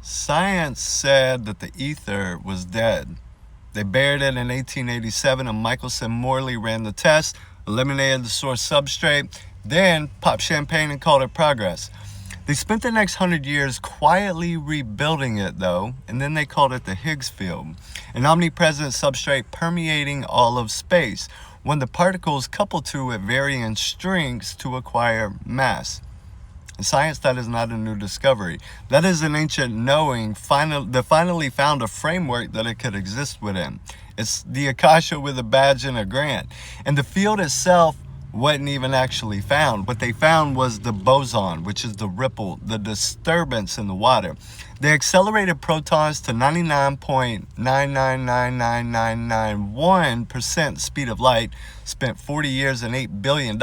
Science said that the ether was dead. They buried it in 1887, and Michelson Morley ran the test, eliminated the source substrate, then popped champagne and called it progress. They spent the next 100 years quietly rebuilding it, though, and then they called it the Higgs field, an omnipresent substrate permeating all of space, when the particles couple to at varying strengths to acquire mass. In science, that is not a new discovery. That is an ancient knowing that finally found a framework that it could exist within. It's the Akasha with a badge and a grant. And the field itself wasn't even actually found. What they found was the boson, which is the ripple, the disturbance in the water. They accelerated protons to 99.9999991% speed of light, spent 40 years and $8 billion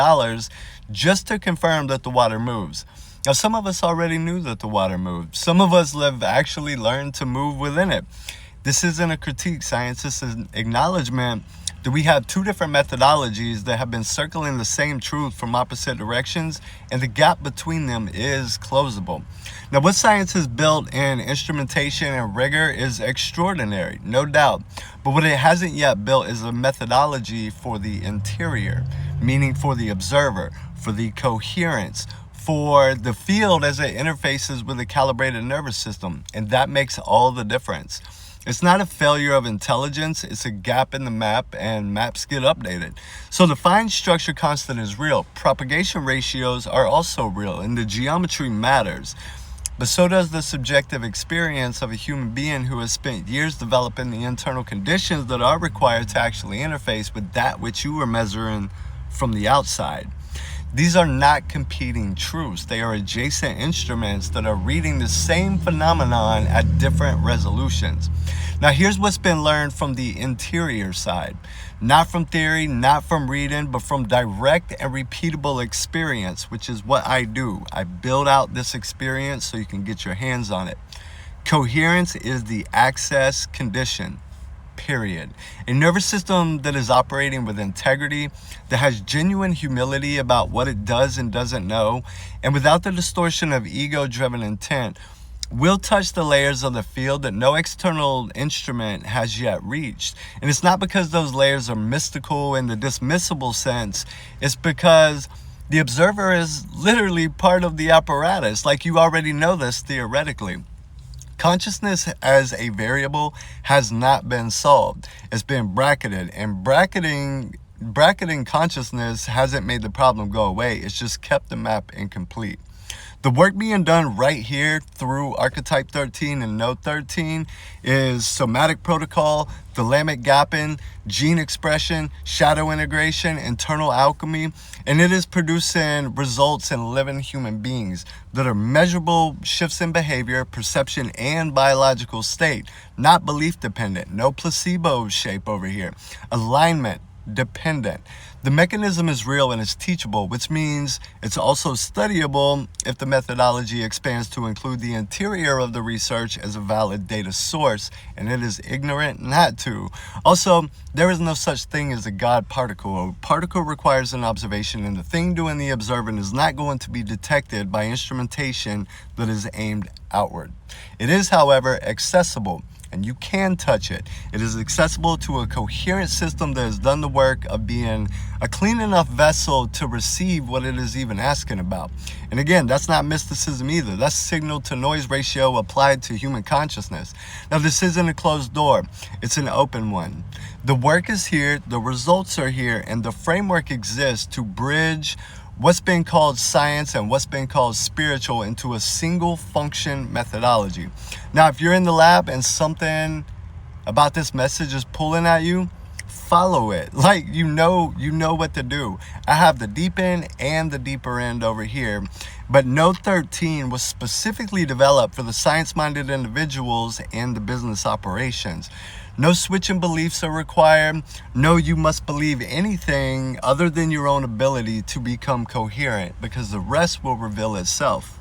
just to confirm that the water moves. Now, some of us already knew that the water moved. Some of us have actually learned to move within it. This isn't a critique, science. This is an acknowledgement that we have two different methodologies that have been circling the same truth from opposite directions, and the gap between them is closeable. Now, what science has built in instrumentation and rigor is extraordinary, no doubt. But what it hasn't yet built is a methodology for the interior, meaning for the observer, for the coherence, for the field as it interfaces with a calibrated nervous system. And that makes all the difference. It's not a failure of intelligence, it's a gap in the map, and maps get updated. So the fine structure constant is real. Propagation ratios are also real, and the geometry matters. But so does the subjective experience of a human being who has spent years developing the internal conditions that are required to actually interface with that which you are measuring from the outside. These are not competing truths. They are adjacent instruments that are reading the same phenomenon at different resolutions. Now, here's what's been learned from the interior side. Not from theory, not from reading, but from direct and repeatable experience, which is what I do. I build out this experience so you can get your hands on it. Coherence is the access condition. Period. A nervous system that is operating with integrity, that has genuine humility about what it does and doesn't know, and without the distortion of ego-driven intent, will touch the layers of the field that no external instrument has yet reached. And it's not because those layers are mystical in the dismissible sense. It's because the observer is literally part of the apparatus. Like, you already know this theoretically. Consciousness as a variable has not been solved. It's been bracketed, and bracketing consciousness hasn't made the problem go away. It's just kept the map incomplete. The work being done right here through Archetype 13 and Node 13 is somatic protocol, thalamic gapping, gene expression, shadow integration, internal alchemy, and it is producing results in living human beings that are measurable shifts in behavior, perception, and biological state, not belief dependent, no placebo shape over here, alignment dependent. The mechanism is real and it's teachable, which means it's also studyable if the methodology expands to include the interior of the research as a valid data source, and it is ignorant not to. Also, there is no such thing as a God particle. A particle requires an observation, and the thing doing the observing is not going to be detected by instrumentation that is aimed outward. It is, however, accessible, and you can touch it. It is accessible to a coherent system that has done the work of being a clean enough vessel to receive what it is even asking about. And again, that's not mysticism either. That's signal to noise ratio applied to human consciousness. Now, this isn't a closed door. It's an open one. The work is here, the results are here, and the framework exists to bridge what's been called science and what's been called spiritual into a single function methodology. Now, if you're in the lab and something about this message is pulling at you, follow it. Like, you know what to do. I have the deep end and the deeper end over here, but Node 13 was specifically developed for the science-minded individuals and the business operations. No switching beliefs are required. No, you must believe anything other than your own ability to become coherent, because the rest will reveal itself.